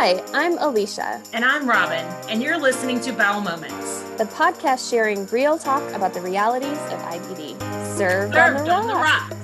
Hi, I'm Alicia. And I'm Robin, and you're listening to Bowel Moments, the podcast sharing real talk about the realities of IBD. Served on the rocks.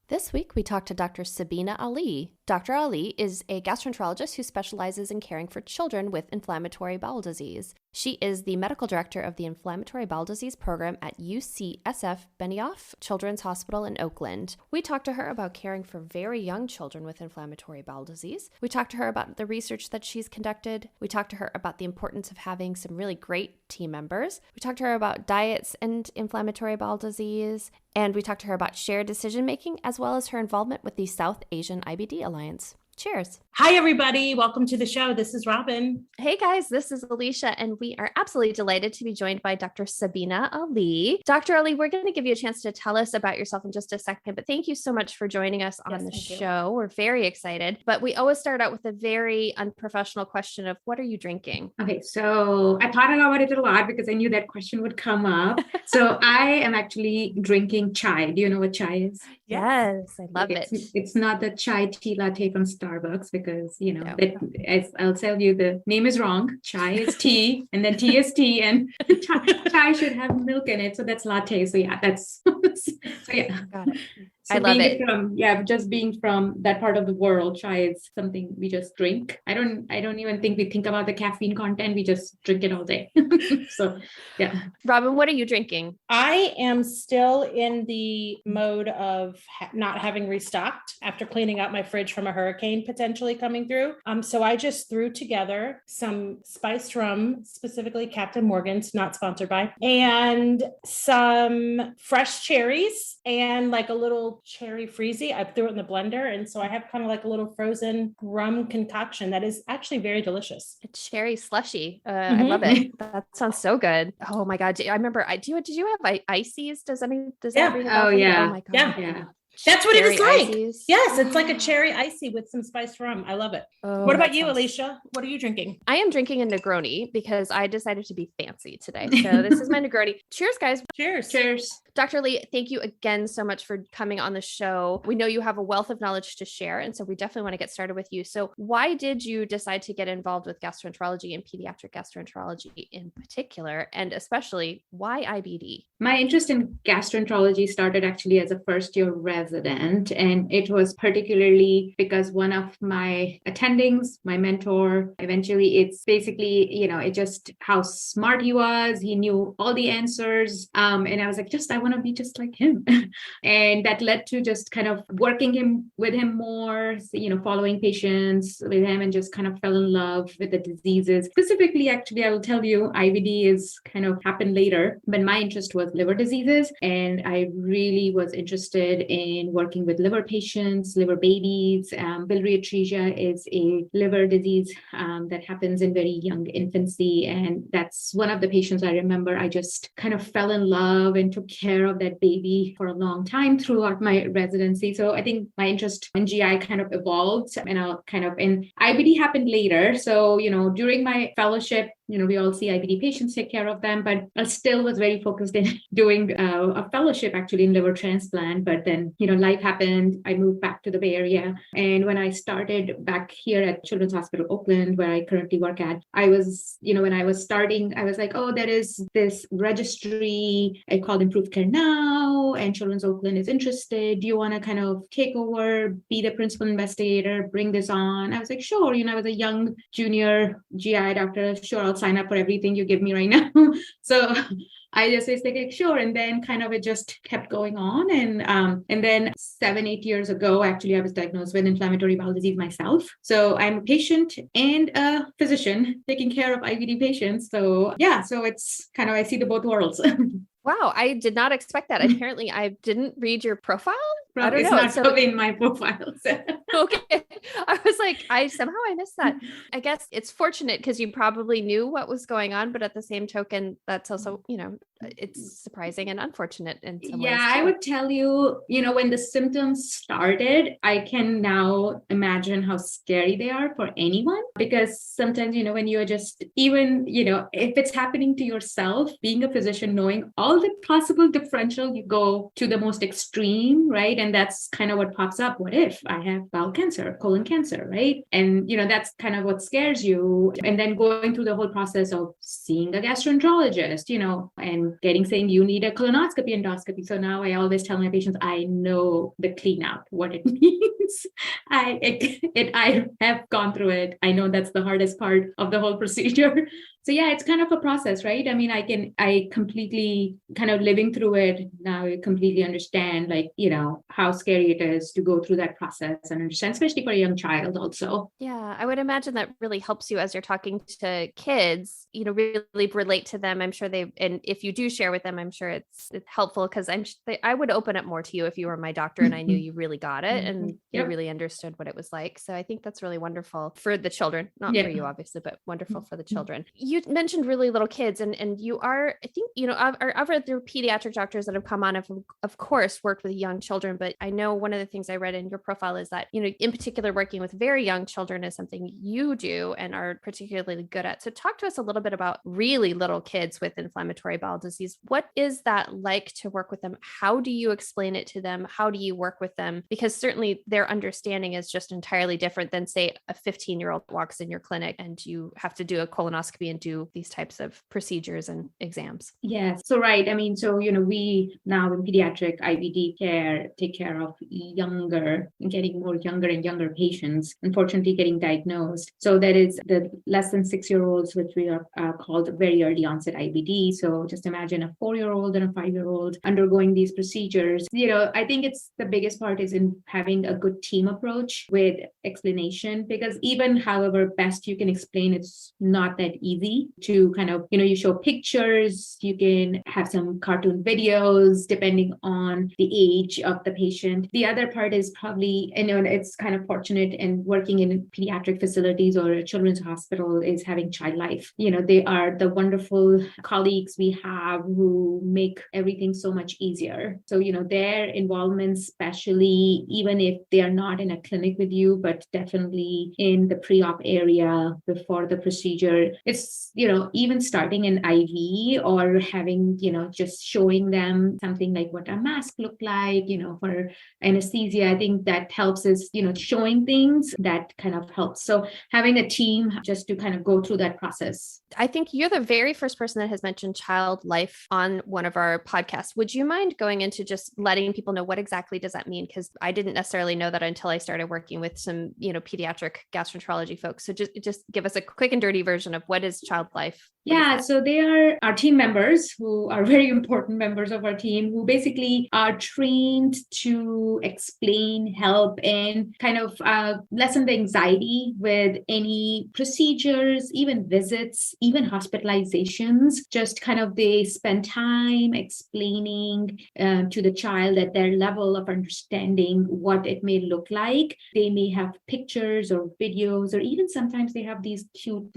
This week, we talked to Dr. Sabina Ali. Dr. Ali is a gastroenterologist who specializes in caring for children with inflammatory bowel disease. She is the medical director of the Inflammatory Bowel Disease Program at UCSF Benioff Children's Hospital in Oakland. We talked to her about caring for very young children with inflammatory bowel disease. We talked to her about the research that she's conducted. We talked to her about the importance of having some really great team members. We talked to her about diets and inflammatory bowel disease. And we talked to her about shared decision-making, as well as her involvement with the South Asian IBD Alliance. Cheers. Hi, everybody. Welcome to the show. This is Robin. Hey, guys. This is Alicia, and we are absolutely delighted to be joined by Dr. Sabina Ali. Dr. Ali, we're going to give you a chance to tell us about yourself in just a second, but thank you so much for joining us on the show. We're very excited, but we always start out with a very unprofessional question of what are you drinking? Okay, so I thought about it a lot because I knew that question would come up. So I am actually drinking chai. Do you know what chai is? Yes, I love it. It's not the chai tea latte from Starbucks because, I'll tell you the name is wrong. Chai is tea and then tea is tea and chai should have milk in it. So that's latte. So yeah, that's, so yeah. Got it. So I love it. Just being from that part of the world, chai is something we just drink. I don't even think we think about the caffeine content. We just drink it all day. So yeah. Robin, what are you drinking? I am still in the mode of not having restocked after cleaning out my fridge from a hurricane potentially coming through. So I just threw together some spiced rum, specifically Captain Morgan's, not sponsored by, and some fresh cherries and like a little cherry freezy. I threw it in the blender. And so I have kind of like a little frozen rum concoction that is actually very delicious. A cherry slushy. I love it. That sounds so good. Oh my God. I remember, did you have ices? Does that ring a bell? Oh yeah. Oh my God. Yeah. That's what it is like. Ices. Yes, it's like a cherry icy with some spiced rum. I love it. Oh, what about you, Alicia? What are you drinking? I am drinking a Negroni because I decided to be fancy today. So this is my Negroni. Cheers, guys. Cheers. Cheers. Dr. Lee, thank you again so much for coming on the show. We know you have a wealth of knowledge to share, and so we definitely want to get started with you. So why did you decide to get involved with gastroenterology and pediatric gastroenterology in particular, and especially why IBD? My interest in gastroenterology started actually as a first-year resident, and it was particularly because one of my attendings, my mentor, eventually it's basically, it just how smart he was. He knew all the answers. And I was like, I want to be just like him. And that led to just kind of working with him more, following patients with him and just kind of fell in love with the diseases. Specifically, actually, I will tell you, IBD is kind of happened later, but my interest was liver diseases. And I really was interested in working with liver patients, liver babies. Biliary atresia is a liver disease that happens in very young infancy. And that's one of the patients I remember I just kind of fell in love and took care of that baby for a long time throughout my residency. So I think my interest in GI kind of evolved and IBD happened later. So, during my fellowship, we all see IBD patients, take care of them, but I still was very focused in doing a fellowship actually in liver transplant. But then, life happened. I moved back to the Bay Area. And when I started back here at Children's Hospital Oakland, where I currently work at, I was, when I was starting, I was like, oh, there is this registry called Improved Care Now, and Children's Oakland is interested. Do you want to kind of take over, be the principal investigator, bring this on? I was like, sure. I was a young junior GI doctor. Sure, I'll sign up for everything you give me right now. So I just was like, sure. And then kind of it just kept going on. And then 7-8 years ago, actually, I was diagnosed with inflammatory bowel disease myself. So I'm a patient and a physician taking care of IBD patients. So yeah, so it's kind of, I see the both worlds. Wow, I did not expect that. Apparently, I didn't read your profile. I don't know. It's not in my profile. So. Okay. I was like, I missed that. I guess it's fortunate because you probably knew what was going on, but at the same token, that's also, it's surprising and unfortunate in some ways. Yeah, I would tell you, when the symptoms started, I can now imagine how scary they are for anyone, because sometimes, when you're just even, if it's happening to yourself, being a physician, knowing all the possible differential, you go to the most extreme, right? And that's kind of what pops up. What if I have bowel cancer, colon cancer, right? And, that's kind of what scares you. And then going through the whole process of seeing a gastroenterologist, and saying you need a colonoscopy, endoscopy. So now I always tell my patients, I know the clean out, what it means. I have gone through it. I know that's the hardest part of the whole procedure. So yeah, it's kind of a process, right? I mean, I completely kind of living through it now, I completely understand, how scary it is to go through that process and understand, especially for a young child also. Yeah, I would imagine that really helps you as you're talking to kids, really relate to them. I'm sure and if you do share with them, I'm sure it's helpful, because I would open up more to you if you were my doctor and I knew you really got it and you really understood what it was like. So I think that's really wonderful for the children, not for you, obviously, but wonderful for the children. You mentioned really little kids, and you are, I think, our other pediatric doctors that have come on have, of course, worked with young children. But I know one of the things I read in your profile is that, in particular, working with very young children is something you do and are particularly good at. So talk to us a little bit about really little kids with inflammatory bowel disease. What is that like to work with them? How do you explain it to them? How do you work with them? Because certainly their understanding is just entirely different than, say, a 15-year-old walks in your clinic and you have to do a colonoscopy and do these types of procedures and exams. Yes. So, right. I mean, so, we now in pediatric IBD care take care of getting more younger and younger patients, unfortunately getting diagnosed. So that is the less than 6-year-olds, which we are called very early onset IBD. So just imagine a 4-year-old and a 5-year-old undergoing these procedures. I think it's the biggest part is in having a good team approach with explanation, because even however best you can explain, it's not that easy to kind of, you show pictures, you can have some cartoon videos depending on the age of the patient. The other part is probably, it's kind of fortunate in working in pediatric facilities or a children's hospital is having Child Life. They are the wonderful colleagues we have who make everything so much easier. So, their involvement, especially even if they are not in a clinic with you, but definitely in the pre-op area before the procedure, it's, even starting an IV or having, just showing them something like what a mask looked like, for anesthesia. I think that helps is, showing things that kind of helps. So having a team just to kind of go through that process. I think you're the very first person that has mentioned Child Life on one of our podcasts. Would you mind going into just letting people know what exactly does that mean? Because I didn't necessarily know that until I started working with some, pediatric gastroenterology folks. So just give us a quick and dirty version of what is Child Life. Yeah, so they are our team members who are very important members of our team who basically are trained to explain, help, and kind of lessen the anxiety with any procedures, even visits, even hospitalizations. Just kind of they spend time explaining to the child at their level of understanding what it may look like. They may have pictures or videos, or even sometimes they have these cute,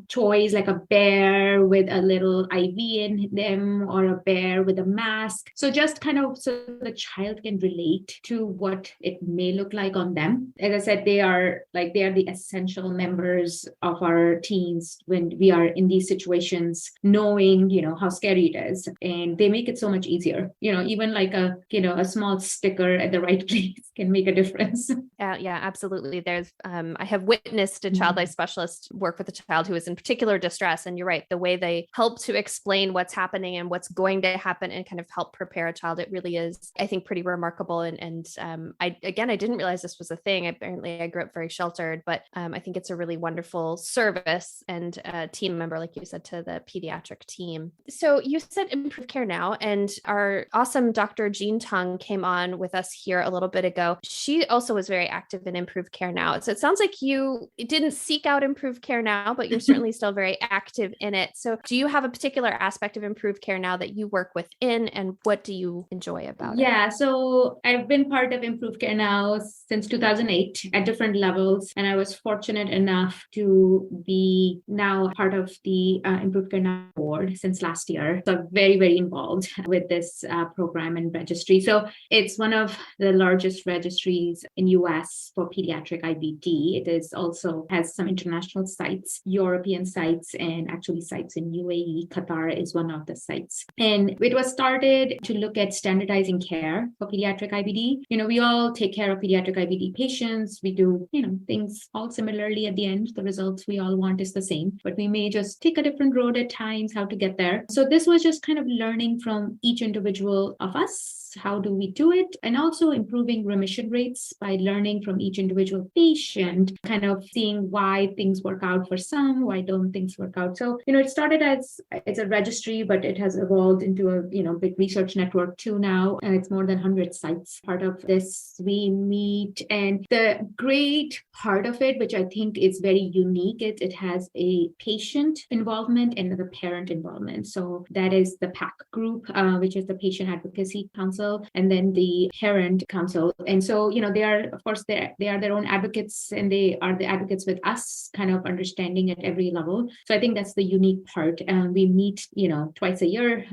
toys like a bear with a little IV in them or a bear with a mask. So just kind of so the child can relate to what it may look like on them. As I said, they are the essential members of our teams when we are in these situations, knowing, how scary it is. And they make it so much easier. Even like a small sticker at the right place can make a difference. Yeah, absolutely. There's, I have witnessed a child life specialist work with a child who is in particular distress. And you're right, the way they help to explain what's happening and what's going to happen and kind of help prepare a child, it really is, I think, pretty remarkable. And I didn't realize this was a thing. Apparently I grew up very sheltered, but I think it's a really wonderful service and a team member, like you said, to the pediatric team. So you said Improve Care Now, and our awesome Dr. Jean Tung came on with us here a little bit ago. She also was very active in Improve Care Now. So it sounds like you didn't seek out Improve Care Now, but you're certainly certainly still very active in it. So do you have a particular aspect of improved care now that you work within, and what do you enjoy about it? Yeah, so I've been part of Improved Care now since 2008 at different levels. And I was fortunate enough to be now part of the Improved Care Now board since last year. So I'm very, very involved with this program and registry. So it's one of the largest registries in US for pediatric IBD. It is also has some international sites, European sites, and actually sites in UAE. Qatar is one of the sites. And it was started to look at standardizing care for pediatric IBD. We all take care of pediatric IBD patients. We do, things all similarly at the end. The results we all want is the same, but we may just take a different road at times, how to get there. So this was just kind of learning from each individual of us. How do we do it? And also improving remission rates by learning from each individual patient, kind of seeing why things work out for some, why don't things work out. So, it started as a registry, but it has evolved into a, big research network too now. And it's more than 100 sites. Part of this, we meet. And the great part of it, which I think is very unique, it has a patient involvement and the parent involvement. So that is the PAC group, which is the Patient Advocacy Council, and then the Parent Council. And so, they are, of course, they are their own advocates, and they are the advocates with us, kind of understanding at every level. So I think that's the unique part. And we meet, twice a year.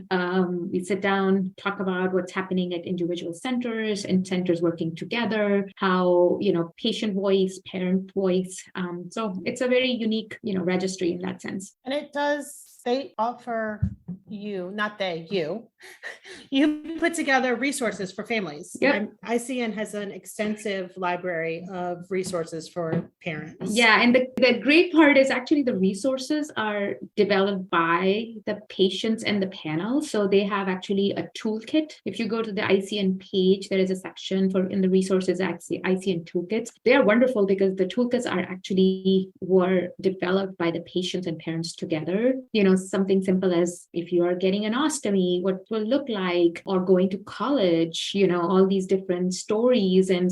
We sit down, talk about what's happening at individual centers and centers working together, how, patient voice, parent voice. So it's a very unique, registry in that sense. And they offer you put together resources for families. Yep. ICN has an extensive library of resources for parents. Yeah, and the great part is actually the resources are developed by the patients and the panel. So they have actually a toolkit. If you go to the ICN page, there is a section in the resources, actually ICN toolkits. They are wonderful because the toolkits were developed by the patients and parents together. Something simple as if you are getting an ostomy, what will look like, or going to college, all these different stories. And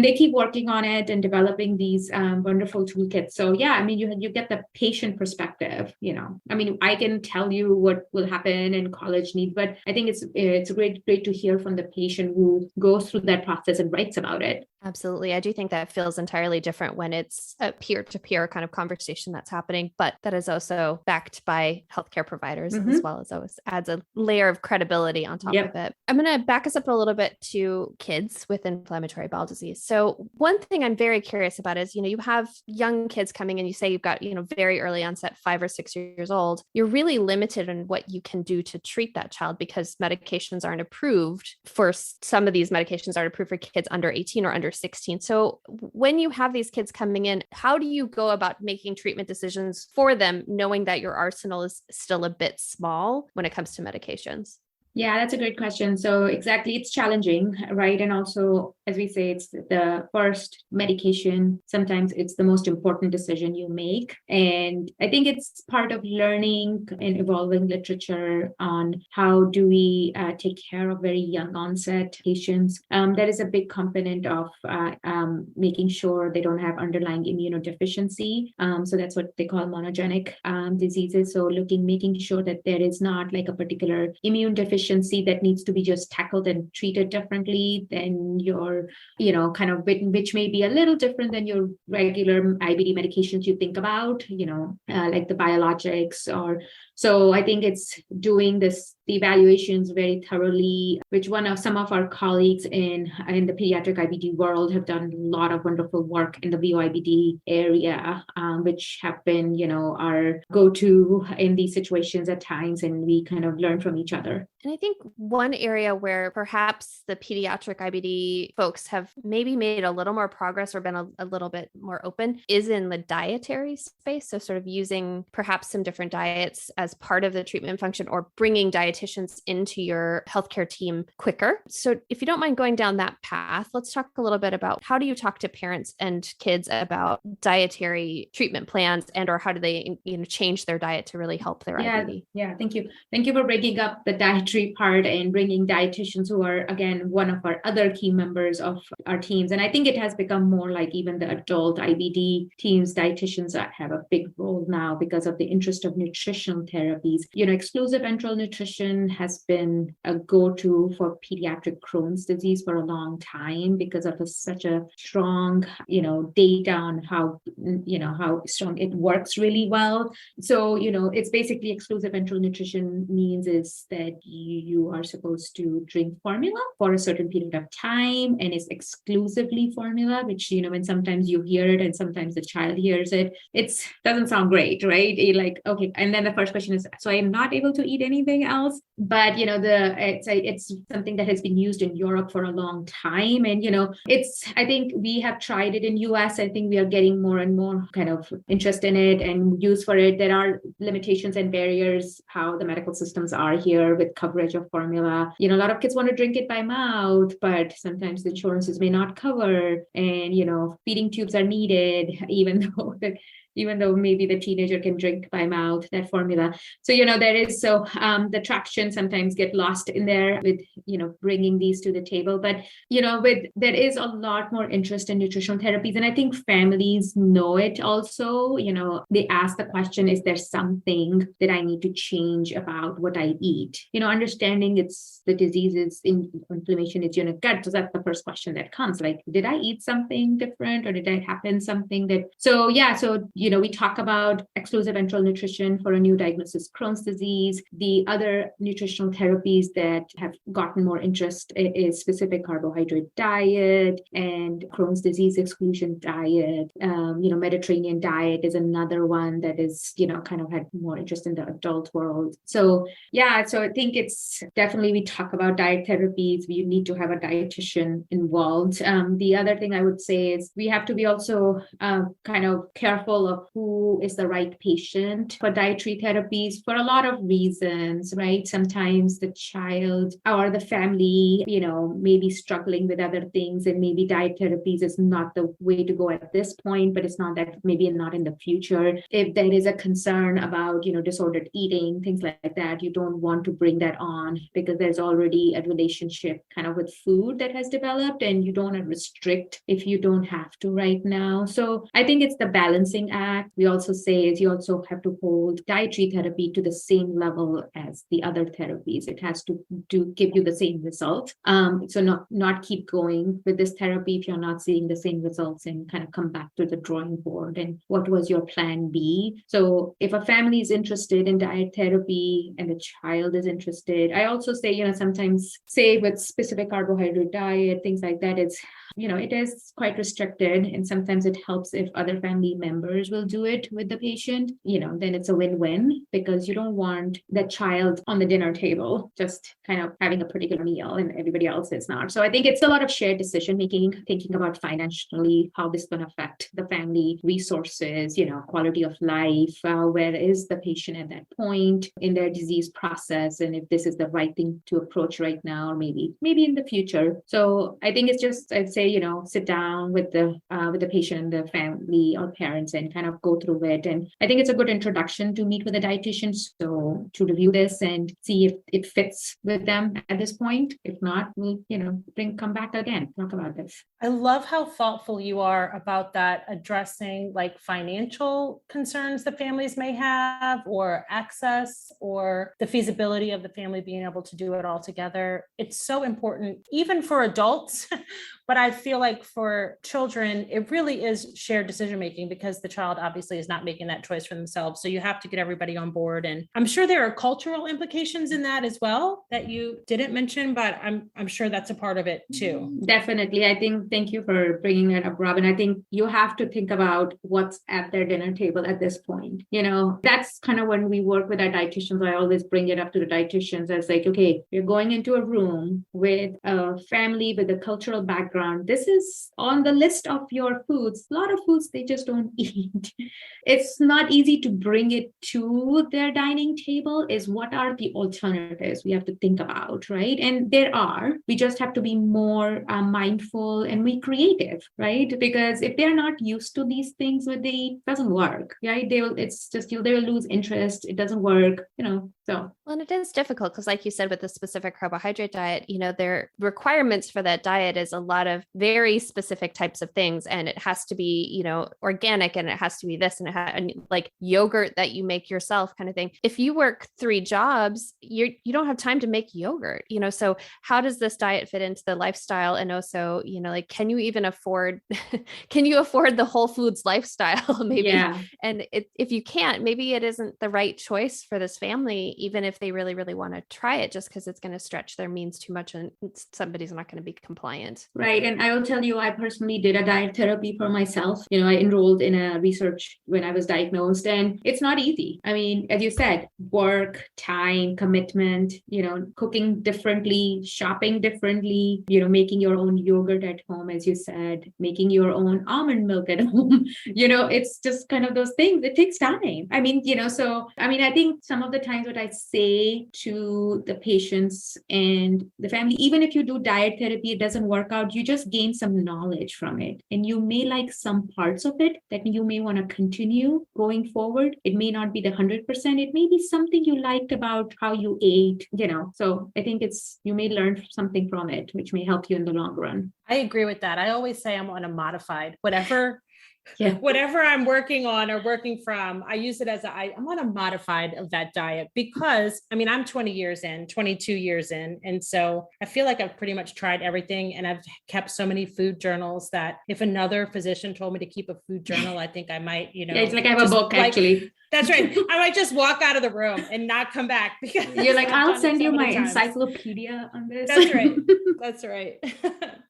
they keep working on it and developing these wonderful toolkits. So yeah, you get the patient perspective, I can tell you what will happen in college needs, but I think it's great to hear from the patient who goes through that process and writes about it. Absolutely. I do think that feels entirely different when it's a peer-to-peer kind of conversation that's happening, but that is also backed by healthcare providers as well, as always adds a layer of credibility on top of it. I'm going to back us up a little bit to kids with inflammatory bowel disease. So one thing I'm very curious about is, you have young kids coming in, you say you've got, very early onset, 5 or 6 years old. You're really limited in what you can do to treat that child because medications aren't approved for some of these medications aren't approved for kids under 18 or under 16. So when you have these kids coming in, how do you go about making treatment decisions for them, knowing that your arsenal is still a bit small when it comes to medications? Yeah, that's a great question. So exactly, it's challenging, right? And also, as we say, it's the first medication. Sometimes it's the most important decision you make. And I think it's part of learning and evolving literature on how do we take care of very young onset patients. That is a big component of making sure they don't have underlying immunodeficiency. So that's what they call monogenic diseases. So making sure that there is not like a particular immune deficiency that needs to be just tackled and treated differently than your, which may be a little different than your regular IBD medications you think about, like the biologics so I think it's doing the evaluations very thoroughly, which some of our colleagues in the pediatric IBD world have done a lot of wonderful work in the VOIBD area, which have been, our go-to in these situations at times, and we kind of learn from each other. And I think one area where perhaps the pediatric IBD folks have maybe made a little more progress or been a little bit more open is in the dietary space. So sort of using perhaps some different diets as part of the treatment function or bringing dietitians into your healthcare team quicker. So if you don't mind going down that path, let's talk a little bit about how do you talk to parents and kids about dietary treatment plans or how do they change their diet to really help their IBD? Yeah, thank you. Thank you for bringing up the dietary dietary part and bringing dietitians who are, again, one of our other key members of our teams. And I think it has become more like even the adult IBD teams, dietitians have a big role now because of the interest of nutritional therapies. Exclusive enteral nutrition has been a go-to for pediatric Crohn's disease for a long time because of such a strong, data on how strong it works really well. So, it's basically exclusive enteral nutrition means is that you are supposed to drink formula for a certain period of time, and it's exclusively formula, which, when sometimes you hear it and sometimes the child hears it, it doesn't sound great, right? You're like, okay. And then the first question is, so I'm not able to eat anything else? But, it's something that has been used in Europe for a long time. And, I think we have tried it in US. I think we are getting more and more kind of interest in it and use for it. There are limitations and barriers how the medical systems are here with coverage of formula. A lot of kids want to drink it by mouth, but sometimes the insurances may not cover. And, feeding tubes are needed, even though maybe the teenager can drink by mouth that formula. So, the traction sometimes get lost in there with, bringing these to the table. But, there is a lot more interest in nutritional therapies. And I think families know it also. They ask the question, is there something that I need to change about what I eat? Understanding it's the diseases in inflammation is gut. So that's the first question that comes. Like, did I eat something different, or did I happen something that, we talk about exclusive enteral nutrition for a new diagnosis, Crohn's disease. The other nutritional therapies that have gotten more interest is specific carbohydrate diet and Crohn's disease exclusion diet. Mediterranean diet is another one that is, kind of had more interest in the adult world. So I think it's definitely, we talk about diet therapies. We need to have a dietitian involved. The other thing I would say is we have to be also kind of careful of who is the right patient for dietary therapies for a lot of reasons, right? Sometimes the child or the family, may be struggling with other things, and maybe diet therapies is not the way to go at this point, but it's not that maybe not in the future. If there is a concern about, disordered eating, things like that, you don't want to bring that on because there's already a relationship kind of with food that has developed, and you don't want to restrict if you don't have to right now. So I think it's the balancing act. We also say is you also have to hold dietary therapy to the same level as the other therapies. It has to give you the same result. So not keep going with this therapy if you're not seeing the same results, and kind of come back to the drawing board and what was your plan B. So if a family is interested in diet therapy and the child is interested, I also say, sometimes say with specific carbohydrate diet, things like that, it is quite restricted, and sometimes it helps if other family members will do it with the patient. Then it's a win-win, because you don't want the child on the dinner table just kind of having a particular meal and everybody else is not. So I think it's a lot of shared decision making, thinking about financially how this is going to affect the family resources, quality of life, where is the patient at that point in their disease process, and if this is the right thing to approach right now, or maybe in the future. So I think it's just, I'd say, sit down with the patient and the family or parents and kind of go through it. And I think it's a good introduction to meet with a dietitian, so to review this and see if it fits with them at this point. If not, we'll come back again, talk about this. I love how thoughtful you are about that, addressing like financial concerns that families may have, or access, or the feasibility of the family being able to do it all together. It's so important, even for adults. But I feel like for children, it really is shared decision making, because the child obviously is not making that choice for themselves. So you have to get everybody on board. And I'm sure there are cultural implications in that as well that you didn't mention, but I'm sure that's a part of it too. Definitely. I think, thank you for bringing that up, Robin. I think you have to think about what's at their dinner table at this point. That's kind of when we work with our dietitians. I always bring it up to the dietitians as like, okay, you're going into a room with a family with a cultural background. This is on the list of your foods. A lot of foods they just don't eat. it's not easy to bring it to their dining table, is what are the alternatives we have to think about, right? And there are, we just have to be more mindful and be creative, right? Because if they're not used to these things, what they eat doesn't work, right? They will lose interest. It doesn't work, so. Well, and it is difficult because, like you said, with the specific carbohydrate diet, their requirements for that diet is a lot of very specific types of things. And it has to be, organic, and it has to be this, and like yogurt that you make yourself kind of thing. If you work 3 jobs, you don't have time to make yogurt, so how does this diet fit into the lifestyle? And also, like, can you even afford, can you afford the Whole Foods lifestyle? Maybe. Yeah. And if you can't, maybe it isn't the right choice for this family, even if they really, really want to try it, just because it's going to stretch their means too much and somebody's not going to be compliant. Right. And I will tell you, I personally did a diet therapy for myself. I enrolled in a research when I was diagnosed, and it's not easy. I mean, as you said, work, time, commitment, cooking differently, shopping differently, making your own yogurt at home, as you said, making your own almond milk at home. It's just kind of those things. It takes time. I mean, I think some of the times what I say to the patients and the family, even if you do diet therapy, it doesn't work out, you just gain some knowledge from it. And you may like some parts of it that you may want to continue going forward. It may not be the 100%. It may be something you liked about how you ate, So I think you may learn something from it, which may help you in the long run. I agree with that. I always say I'm on a modified, whatever I'm working on or working from, I use it as I'm on a modified of that diet because I'm 22 years in. And so I feel like I've pretty much tried everything, and I've kept so many food journals that if another physician told me to keep a food journal, I think I might, it's like I have a book actually. That's right. I might just walk out of the room and not come back because you're like, I'll send you my encyclopedia on this. That's right. That's right.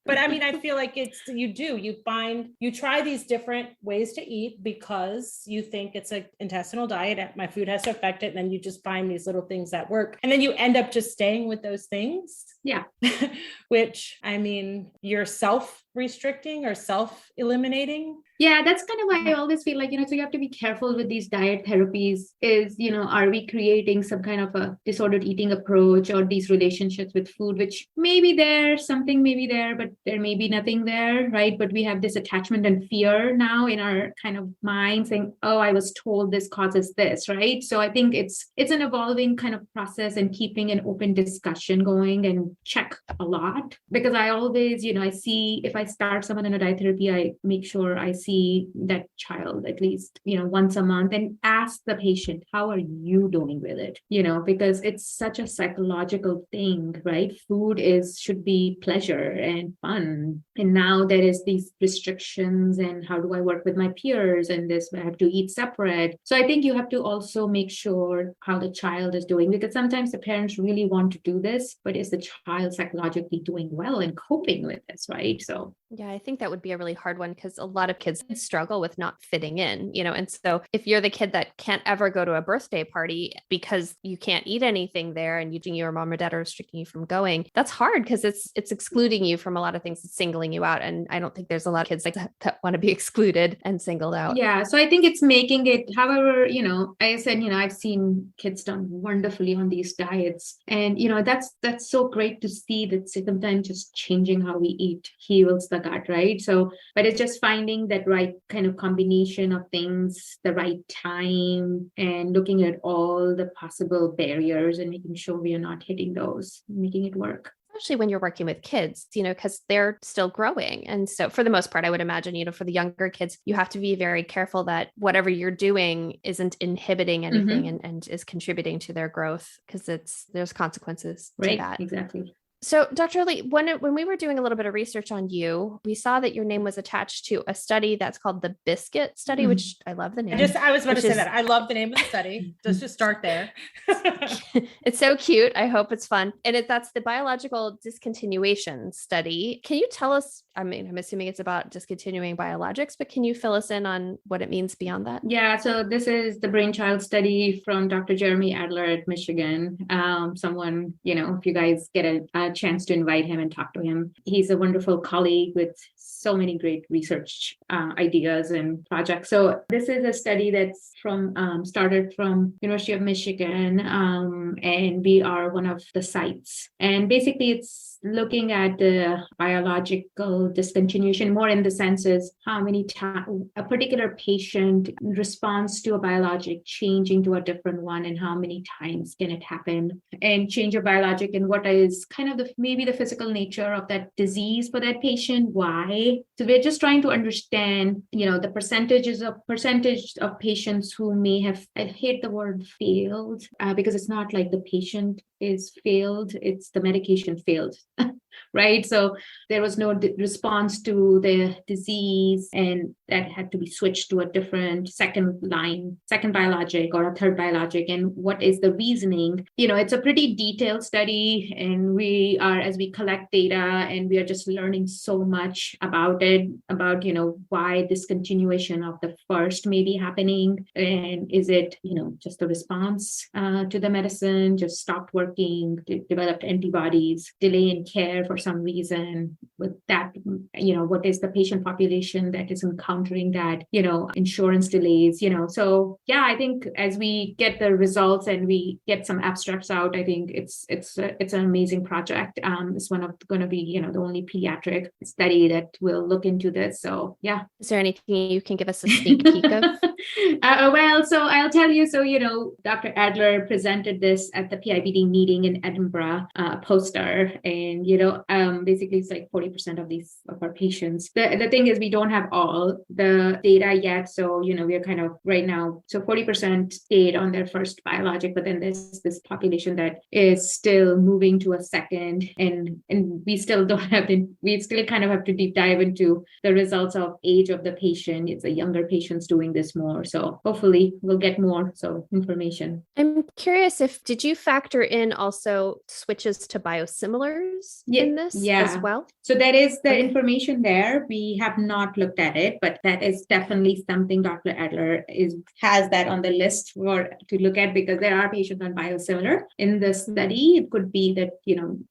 But I feel like you try these different ways to eat because you think it's an intestinal diet. My food has to affect it. And then you just find these little things that work. And then you end up just staying with those things. Yeah. Which, you're self-restricting or self-eliminating. Yeah, that's kind of why I always feel like, so you have to be careful with these diet therapies is, are we creating some kind of a disordered eating approach or these relationships with food, which maybe there's something maybe there, but there may be nothing there, right? But we have this attachment and fear now in our kind of mind saying, oh, I was told this causes this, right? So I think it's an evolving kind of process and keeping an open discussion going and check a lot. Because I always, I see if I start someone in a diet therapy, I make sure I see that child at least, once a month and ask the patient, how are you doing with it? Because it's such a psychological thing, right? Food should be pleasure and fun. And now there is these restrictions and how do I work with my peers and this, I have to eat separate. So I think you have to also make sure how the child is doing, because sometimes the parents really want to do this, but is the child psychologically doing well and coping with this, right? So yeah, I think that would be a really hard one because a lot of kids struggle with not fitting in, and so if you're the kid that can't ever go to a birthday party because you can't eat anything there and your mom or dad are restricting you from going, that's hard because it's excluding you from a lot of things. It's singling you out. And I don't think there's a lot of kids like that want to be excluded and singled out. Yeah. So I think it's making it, however, I said, I've seen kids done wonderfully on these diets. And, that's so great to see that sometimes just changing how we eat heals the gut, right? So, but it's just finding that right kind of combination of things, the right time, and looking at all the possible barriers and making sure we are not hitting those, making it work. Especially when you're working with kids, because they're still growing. And so for the most part, I would imagine, for the younger kids, you have to be very careful that whatever you're doing isn't inhibiting anything and is contributing to their growth, because there's consequences to that. Exactly. So, Dr. Ali, when we were doing a little bit of research on you, we saw that your name was attached to a study that's called the Biscuit study, which I love the name. I was about to say that. I love the name of the study. Let's just start there. It's so cute. I hope it's fun. And that's the biological discontinuation study. Can you tell us, I'm assuming it's about discontinuing biologics, but can you fill us in on what it means beyond that? Yeah. So this is the brainchild study from Dr. Jeremy Adler at Michigan. Someone, if you guys get a chance to invite him and talk to him. He's a wonderful colleague with so many great research ideas and projects. So this is a study that's started from University of Michigan, and we are one of the sites. And basically, it's looking at the biological discontinuation more in the sense is how many times a particular patient responds to a biologic changing to a different one, and how many times can it happen, and change a biologic, and what is kind of maybe the physical nature of that disease for that patient, why. So we're just trying to understand, the percentage of patients who may have, I hate the word failed, because it's not like the patient is failed, it's the medication failed. Right. So there was no response to the disease, and that had to be switched to a different second biologic or a third biologic. And what is the reasoning? It's a pretty detailed study, and as we collect data, and we are just learning so much about it, about, why discontinuation of the first may be happening. And is it, just the response to the medicine just stopped working, developed antibodies, delay in care for some reason with that, what is the patient population that is encountering that, insurance delays, so yeah, I think as we get the results and we get some abstracts out, I think it's an amazing project. It's going to be, the only pediatric study that will look into this. So yeah. Is there anything you can give us a sneak peek of? Well, so I'll tell you, Dr. Adler presented this at the PIBD meeting in Edinburgh, poster, and, basically it's like 40% of our patients. The thing is, we don't have all the data yet. So, we are kind of right now, so 40% stayed on their first biologic, but then there's this population that is still moving to a second, and we still we still kind of have to deep dive into the results of age of the patient. It's the younger patients doing this more. So hopefully we'll get more information. I'm curious, did you factor in also switches to biosimilars in this as well? So there is the information there. We have not looked at it, but that is definitely something Dr. Adler has that on the list to look at, because there are patients on biosimilar in the study. It could be that,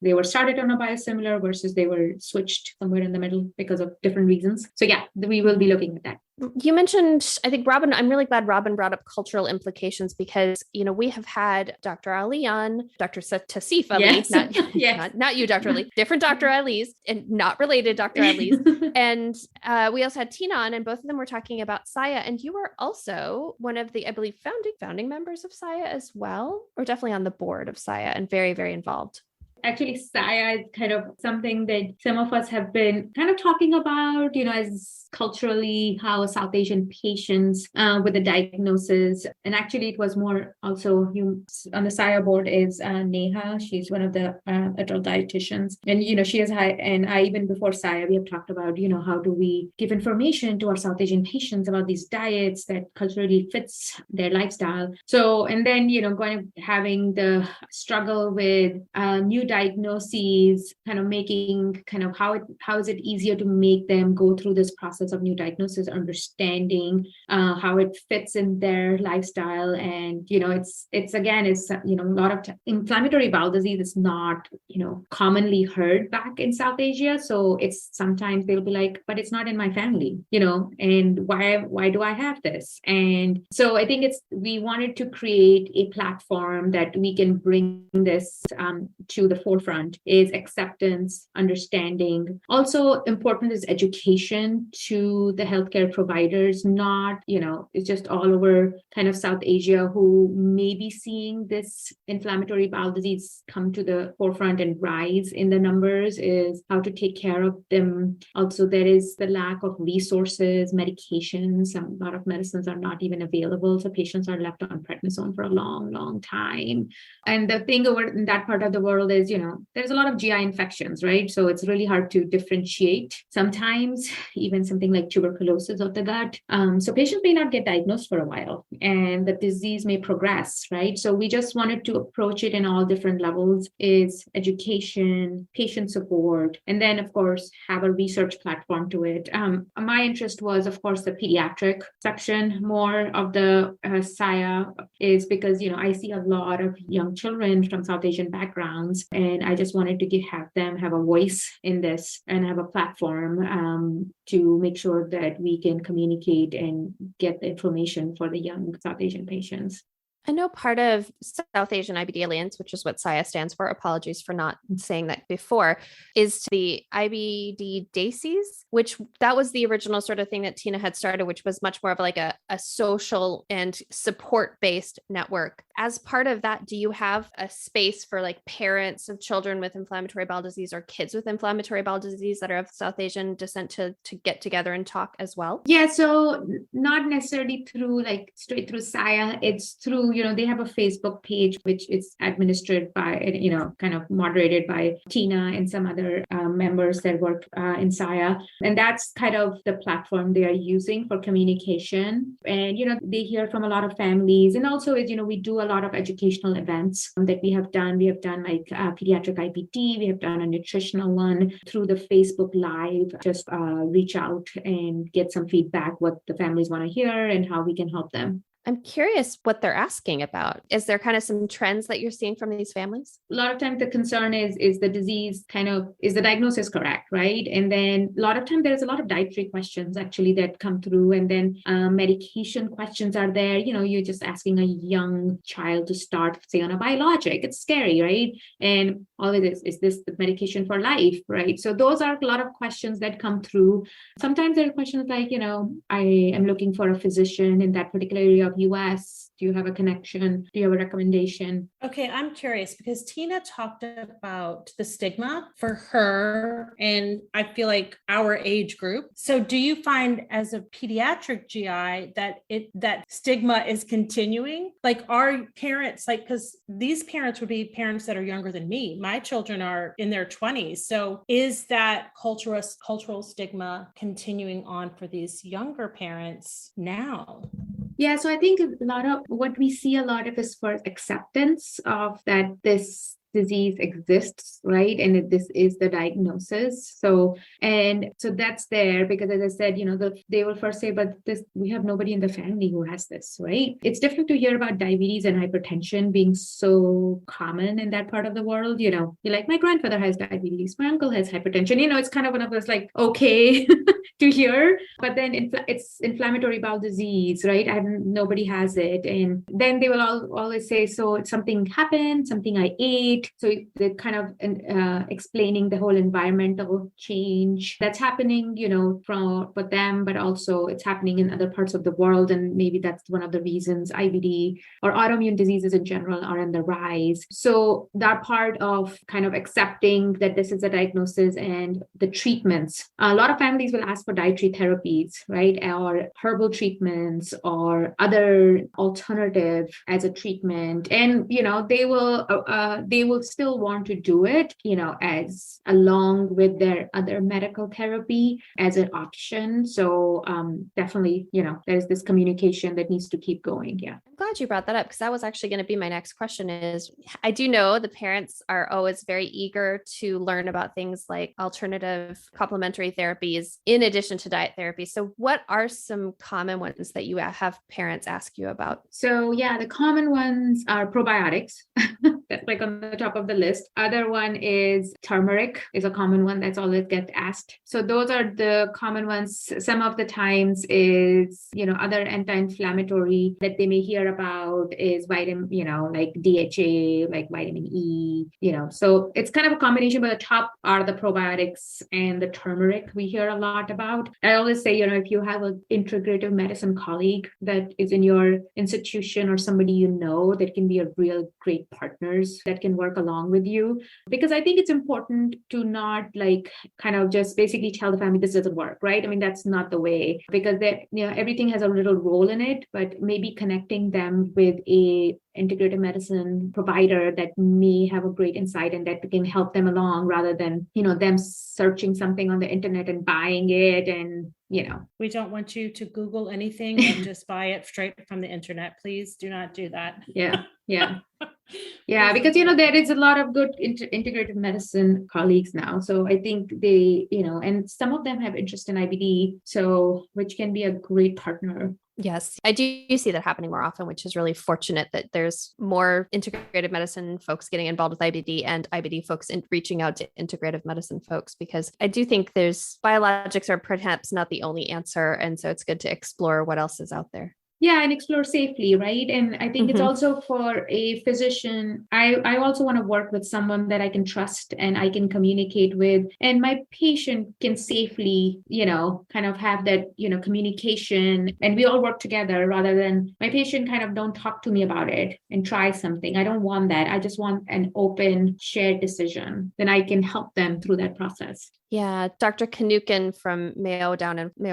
they were started on a biosimilar versus they were switched somewhere in the middle because of different reasons. So yeah, we will be looking at that. You mentioned, I think I'm really glad Robin brought up cultural implications, because, we have had Dr. Ali on, Dr. Tasif Ali, not you, Dr. Ali, different Dr. Ali's, and not related Dr. Ali's. And we also had Tina on, and both of them were talking about Saya. And you were also one of the, I believe, founding members of Saya as well, or definitely on the board of Saya, and very, very involved. Actually, Saya is kind of something that some of us have been kind of talking about, as culturally how South Asian patients with the diagnosis. And actually, it was more also on the Saya board is Neha. She's one of the adult dietitians. And, she has and I, even before Saya, we have talked about, how do we give information to our South Asian patients about these diets that culturally fits their lifestyle. So, and then, having the struggle with new diagnoses, kind of making how is it easier to make them go through this process of new diagnosis, understanding how it fits in their lifestyle. And it's a lot of inflammatory bowel disease is not commonly heard back in South Asia. So it's sometimes they'll be like, but it's not in my family, and why do I have this? And so I think we wanted to create a platform that we can bring this to the forefront, is acceptance, understanding. Also important is education to the healthcare providers, not, it's just all over kind of South Asia who may be seeing this inflammatory bowel disease come to the forefront and rise in the numbers, is how to take care of them. Also, there is the lack of resources, medications. A lot of medicines are not even available. So patients are left on prednisone for a long, long time. And the thing over in that part of the world is, there's a lot of GI infections, right? So it's really hard to differentiate. Sometimes even something like tuberculosis of the gut. So patients may not get diagnosed for a while, and the disease may progress, right? So we just wanted to approach it in all different levels, is education, patient support, and then of course have a research platform to it. My interest was, of course, the pediatric section. More of the Saya is because, I see a lot of young children from South Asian backgrounds And I just wanted to have them have a voice in this and have a platform to make sure that we can communicate and get the information for the young South Asian patients. I know part of South Asian IBD Alliance, which is what SIA stands for, apologies for not saying that before, is the IBD DACES, which that was the original sort of thing that Tina had started, which was much more of like a social and support-based network. As part of that, do you have a space for like parents of children with inflammatory bowel disease or kids with inflammatory bowel disease that are of South Asian descent to get together and talk as well? Yeah, so not necessarily through like straight through SIA, it's through, they have a Facebook page, which is administered by, kind of moderated by Tina and some other members that work in SIA. And that's kind of the platform they are using for communication. And, they hear from a lot of families. And also, we do a lot of educational events that we have done. We have done like pediatric IBD. We have done a nutritional one through the Facebook Live. Just reach out and get some feedback, what the families want to hear and how we can help them. I'm curious what they're asking about. Is there kind of some trends that you're seeing from these families? A lot of times the concern is the disease is the diagnosis correct, right? And then a lot of time there's a lot of dietary questions actually that come through. And then medication questions are there. You're just asking a young child to start, say, on a biologic. It's scary, right? And all it is this the medication for life, right? So those are a lot of questions that come through. Sometimes there are questions like, I am looking for a physician in that particular area of US. Do you have a connection? Do you have a recommendation? Okay, I'm curious because Tina talked about the stigma for her and I feel like our age group. So do you find as a pediatric GI that stigma is continuing? Like are parents, because these parents would be parents that are younger than me. My children are in their 20s. So is that cultural stigma continuing on for these younger parents now? Yeah, so I think a lot of what we see a lot of is for acceptance of that this disease exists, right? And this is the diagnosis. So that's there because as I said, they will first say, but we have nobody in the family who has this, right? It's difficult to hear about diabetes and hypertension being so common in that part of the world. You're like, my grandfather has diabetes, my uncle has hypertension. It's kind of one of those like, okay to hear, but then it's inflammatory bowel disease, right? Nobody has it. And then they will always say, so something happened, something I ate. So they're kind of explaining the whole environmental change that's happening, for them, but also it's happening in other parts of the world. And maybe that's one of the reasons IBD or autoimmune diseases in general are on the rise. So that part of kind of accepting that this is a diagnosis and the treatments, a lot of families will ask for dietary therapies, right? Or herbal treatments or other alternative as a treatment. And, they will still want to do it, as along with their other medical therapy as an option. So definitely, there's this communication that needs to keep going. Yeah. I'm glad you brought that up because that was actually going to be my next question is, I do know the parents are always very eager to learn about things like alternative complementary therapies in addition to diet therapy. So what are some common ones that you have parents ask you about? So yeah, the common ones are probiotics. That's like on the top of the list. Other one is turmeric is a common one. That's always gets asked. So those are the common ones. Some of the times is, other anti-inflammatory that they may hear about is vitamin, like DHA, like vitamin E, so it's kind of a combination, but the top are the probiotics and the turmeric we hear a lot about. I always say, if you have an integrative medicine colleague that is in your institution or somebody that can be a real great partners that can work along with you, because I think it's important to not kind of just basically tell the family this doesn't work, right? I mean, that's not the way, because everything has a little role in it, but maybe connecting them with a integrative medicine provider that may have a great insight and that can help them along rather than, them searching something on the internet and buying it. And, we don't want you to Google anything and just buy it straight from the internet. Please do not do that. Yeah. Yeah, because, there is a lot of good integrative medicine colleagues now. So I think they, and some of them have interest in IBD, so which can be a great partner Yes, I do see that happening more often, which is really fortunate that there's more integrative medicine folks getting involved with IBD and IBD folks reaching out to integrative medicine folks, because I do think there's biologics are perhaps not the only answer. And so it's good to explore what else is out there. Yeah, and explore safely, right? And I think it's also for a physician. I also want to work with someone that I can trust and I can communicate with, and my patient can safely, kind of have that, communication, and we all work together rather than my patient kind of don't talk to me about it and try something. I don't want that. I just want an open, shared decision. Then I can help them through that process. Yeah, Dr. Kanukin from Mayo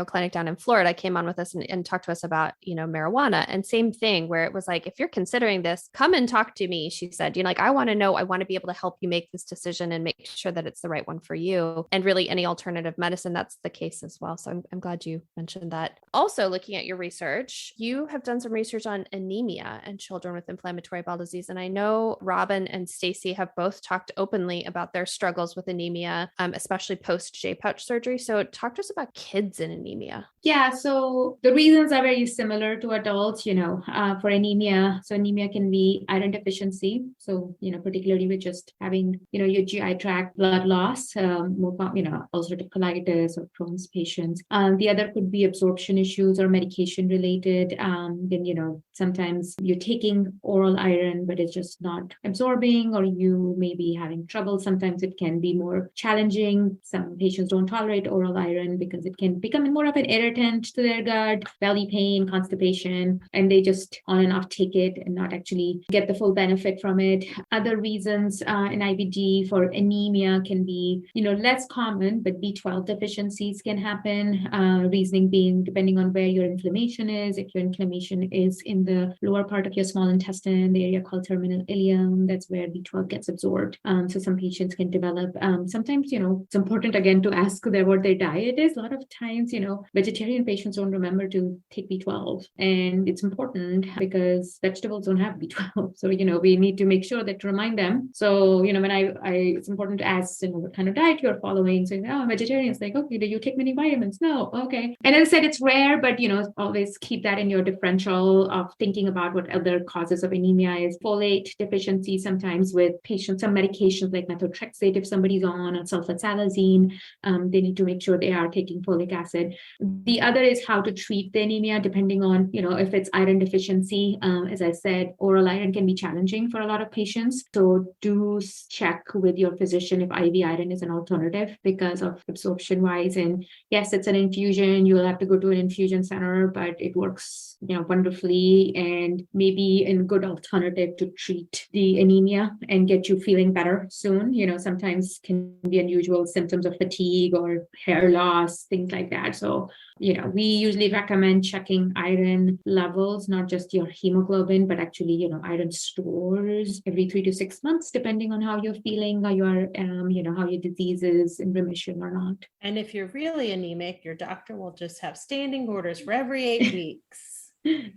Clinic down in Florida came on with us and talked to us about, marijuana, and same thing where it was like, if you're considering this, come and talk to me. She said, I want to know, I want to be able to help you make this decision and make sure that it's the right one for you. And really any alternative medicine, that's the case as well. So I'm glad you mentioned that. Also, looking at your research, you have done some research on anemia and children with inflammatory bowel disease. And I know Robin and Stacy have both talked openly about their struggles with anemia, especially post J-pouch surgery. So talk to us about kids in anemia. Yeah, so the reasons are very similar to adults, for anemia. So anemia can be iron deficiency. So, particularly with just having, your GI tract blood loss, ulcerative colitis or Crohn's patients. The other could be absorption issues or medication related. Then, sometimes you're taking oral iron, but it's just not absorbing, or you may be having trouble. Sometimes it can be more challenging. Some patients don't tolerate oral iron because it can become more of an irritant to their gut, belly pain, constipation, and they just on and off take it and not actually get the full benefit from it. Other reasons in IBD for anemia can be, less common, but B12 deficiencies can happen. Reasoning being depending on where your inflammation is. If your inflammation is in the lower part of your small intestine, the area called terminal ileum, that's where B12 gets absorbed. So some patients can develop. Sometimes, it's important again to ask what their diet is. A lot of times, vegetarian patients don't remember to take B12, and it's important because vegetables don't have B12. So, we need to make sure that to remind them. So, when it's important to ask, what kind of diet you're following. So, vegetarians like, okay, do you take many vitamins? No. Okay. And as I said, it's rare, but, always keep that in your differential of thinking about what other causes of anemia is. Folate deficiency, sometimes with patients, some medications like methotrexate, if somebody's on sulfasalazine, they need to make sure they are taking folic acid. The other is how to treat the anemia, depending on, if it's iron deficiency. As I said, oral iron can be challenging for a lot of patients. So do check with your physician if IV iron is an alternative because of absorption wise. And yes, it's an infusion. You'll have to go to an infusion center, but it works, wonderfully, and maybe a good alternative to treat the anemia and get you feeling better soon. Sometimes can be unusual symptoms of fatigue or hair loss, things like that. So, we usually recommend checking iron levels, not just your hemoglobin, but actually, iron stores every 3 to 6 months, depending on how you're feeling, how how your disease is in remission or not. And if you're really anemic, your doctor will just have standing orders for every 8 weeks.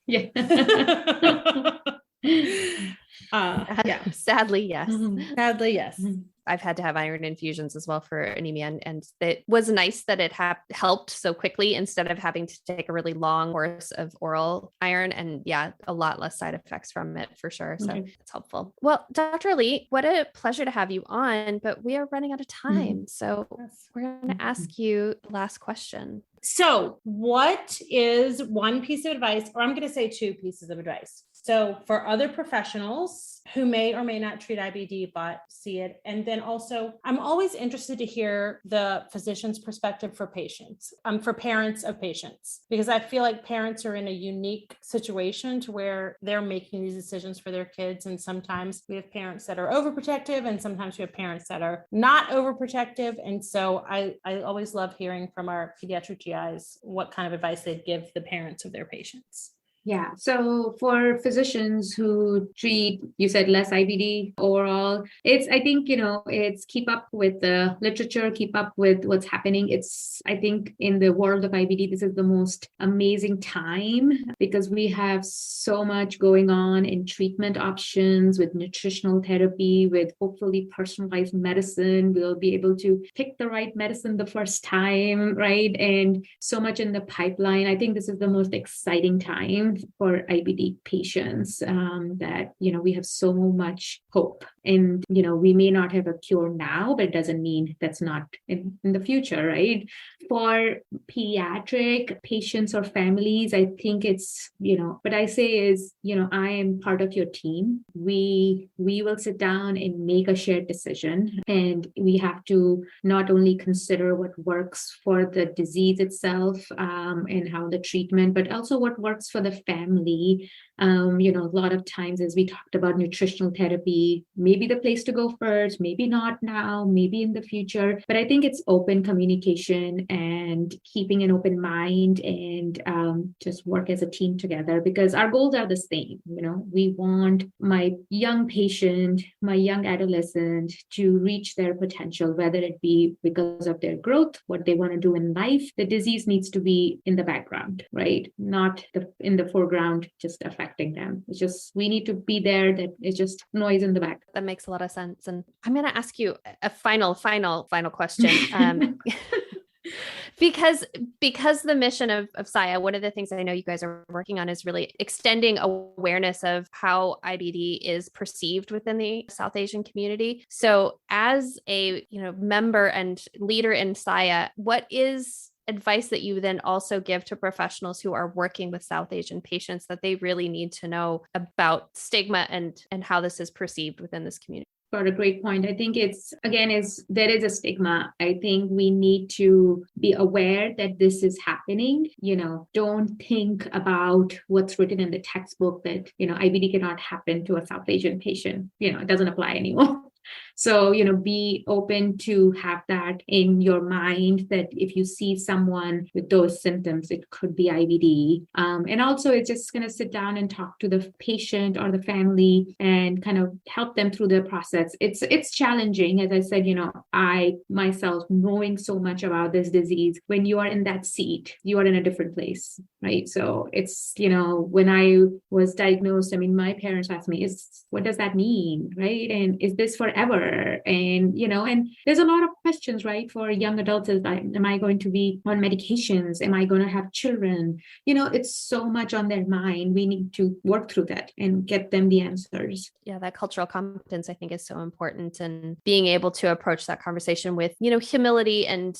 Yeah. Yeah. Sadly, yes. Sadly, yes. I've had to have iron infusions as well for anemia, and it was nice that it helped so quickly instead of having to take a really long course of oral iron, and a lot less side effects from it for sure. So it's helpful. Well, Dr. Ali, what a pleasure to have you on, but we are running out of time. So we're going to ask you the last question. So what is one piece of advice, or I'm going to say 2 pieces of advice. So for other professionals who may or may not treat IBD, but see it. And then also, I'm always interested to hear the physician's perspective for patients, for parents of patients, because I feel like parents are in a unique situation to where they're making these decisions for their kids. And sometimes we have parents that are overprotective, and sometimes we have parents that are not overprotective. And so I always love hearing from our pediatric GIs what kind of advice they'd give the parents of their patients. Yeah. So for physicians who treat, you said less IBD overall, I think, it's keep up with the literature, keep up with what's happening. I think in the world of IBD, this is the most amazing time because we have so much going on in treatment options with nutritional therapy, with hopefully personalized medicine. We'll be able to pick the right medicine the first time, right? And so much in the pipeline. I think this is the most exciting time for IBD patients, that, we have so much hope. And, we may not have a cure now, but it doesn't mean that's not in the future, right? For pediatric patients or families, I think it's, what I say is, I am part of your team. We will sit down and make a shared decision. And we have to not only consider what works for the disease itself, and how the treatment, but also what works for the family. A lot of times, as we talked about nutritional therapy, maybe the place to go first, maybe not now, maybe in the future. But I think it's open communication and keeping an open mind and just work as a team together, because our goals are the same. We want my young patient, my young adolescent to reach their potential, whether it be because of their growth, what they want to do in life. The disease needs to be in the background, right? Not in the foreground, just affecting them. It's just, we need to be there, that it's just noise in the back. That makes a lot of sense. And I'm going to ask you a final question. Because the mission of SIA, one of the things I know you guys are working on is really extending awareness of how IBD is perceived within the South Asian community. So as a member and leader in SIA, what is advice that you then also give to professionals who are working with South Asian patients that they really need to know about stigma and how this is perceived within this community? Got a great point. I think there is a stigma. I think we need to be aware that this is happening. Don't think about what's written in the textbook that, IBD cannot happen to a South Asian patient. It doesn't apply anymore. So, be open to have that in your mind, that if you see someone with those symptoms, it could be IBD. And also, it's just going to sit down and talk to the patient or the family and kind of help them through the process. It's challenging. As I said, I myself, knowing so much about this disease, when you are in that seat, you are in a different place, right? So it's, when I was diagnosed, my parents asked me, what does that mean, right? And is this forever? And, and there's a lot of questions, right? For young adults, am I going to be on medications? Am I going to have children? It's so much on their mind. We need to work through that and get them the answers. Yeah, that cultural competence, I think, is so important. And being able to approach that conversation with, humility and,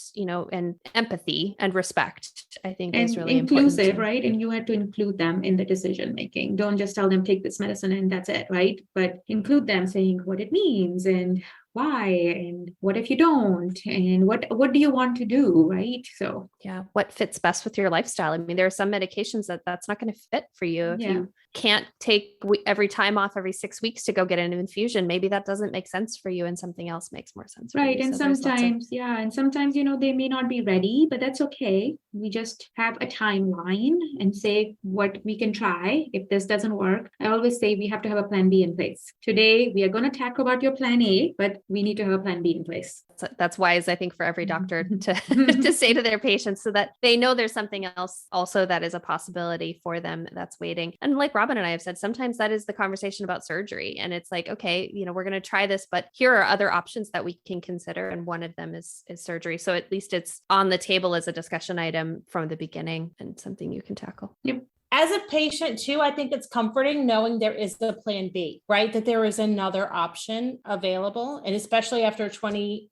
and empathy and respect, I think is really inclusive, important. Right? And you have to include them in the decision making. Don't just tell them, take this medicine and that's it, right? But include them, saying what it means and why, and what if you don't, and what do you want to do, right? So yeah, what fits best with your lifestyle. There are some medications that's not going to fit for you. If you can't take every time off every 6 weeks to go get an infusion, maybe that doesn't make sense for you and something else makes more sense. Right. And sometimes, sometimes, they may not be ready, but that's okay. We just have a timeline and say what we can try. If this doesn't work, I always say we have to have a plan B in place. Today, we are going to talk about your plan A, but we need to have a plan B in place. That's wise, I think, for every doctor to say to their patients, so that they know there's something else also that is a possibility for them that's waiting. And like Robin and I have said, sometimes that is the conversation about surgery. And it's like, okay, we're going to try this, but here are other options that we can consider. And one of them is surgery. So at least it's on the table as a discussion item from the beginning and something you can tackle. Yep. As a patient too, I think it's comforting knowing there is the plan B, right? That there is another option available. And especially after 20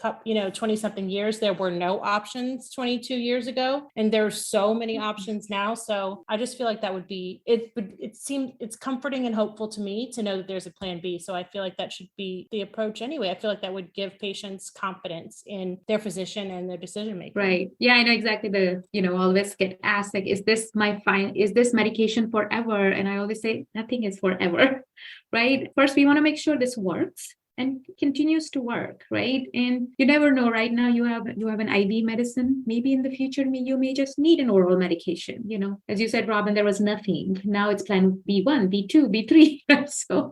something years, there were no options 22 years ago. And there's so many options now. So I just feel like that would be, it's comforting and hopeful to me to know that there's a plan B. So I feel like that should be the approach anyway. I feel like that would give patients confidence in their physician and their decision making. Right. Yeah, I know exactly. Always get asked, like, is this medication forever? And I always say nothing is forever, right? First, we want to make sure this works. and continues to work, right? And you never know. Right now you have an IV medicine. Maybe in the future you may just need an oral medication. As you said, Robin, there was nothing. Now it's plan B1, B2, B3. So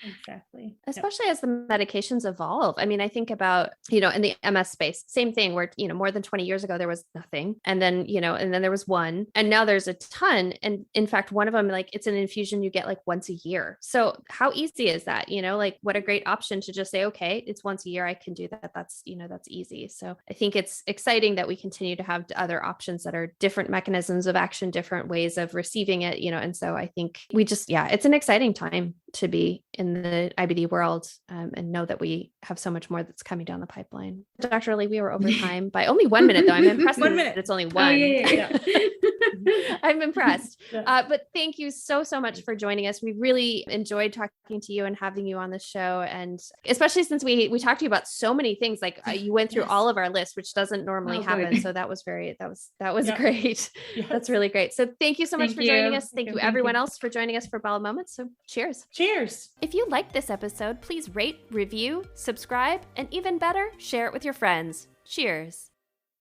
Exactly. Especially as the medications evolve. I mean, I think about, in the MS space, same thing where, more than 20 years ago, there was nothing. And then, and then there was one, and now there's a ton. And in fact, one of them, like it's an infusion you get like once a year. So how easy is that? Like what a great option to just say, okay, it's once a year. I can do that. That's easy. So I think it's exciting that we continue to have other options that are different mechanisms of action, different ways of receiving it, and so I think it's an exciting time to be in the IBD world, and know that we have so much more that's coming down the pipeline. Dr. Ali, we were over time by only 1 minute, though. I'm impressed 1 minute. It's only one. Oh, yeah. I'm impressed. Yeah. But thank you so much for joining us. We really enjoyed talking to you and having you on the show. And especially since we talked to you about so many things, like you went through all of our lists, which doesn't normally happen. Good. So that was great. Yes. That's really great. So thank you so much for joining us. Thank you everyone else for joining us for Bowel Moments. So cheers. Cheers. If you liked this episode, please rate, review, subscribe, and even better, share it with your friends. Cheers.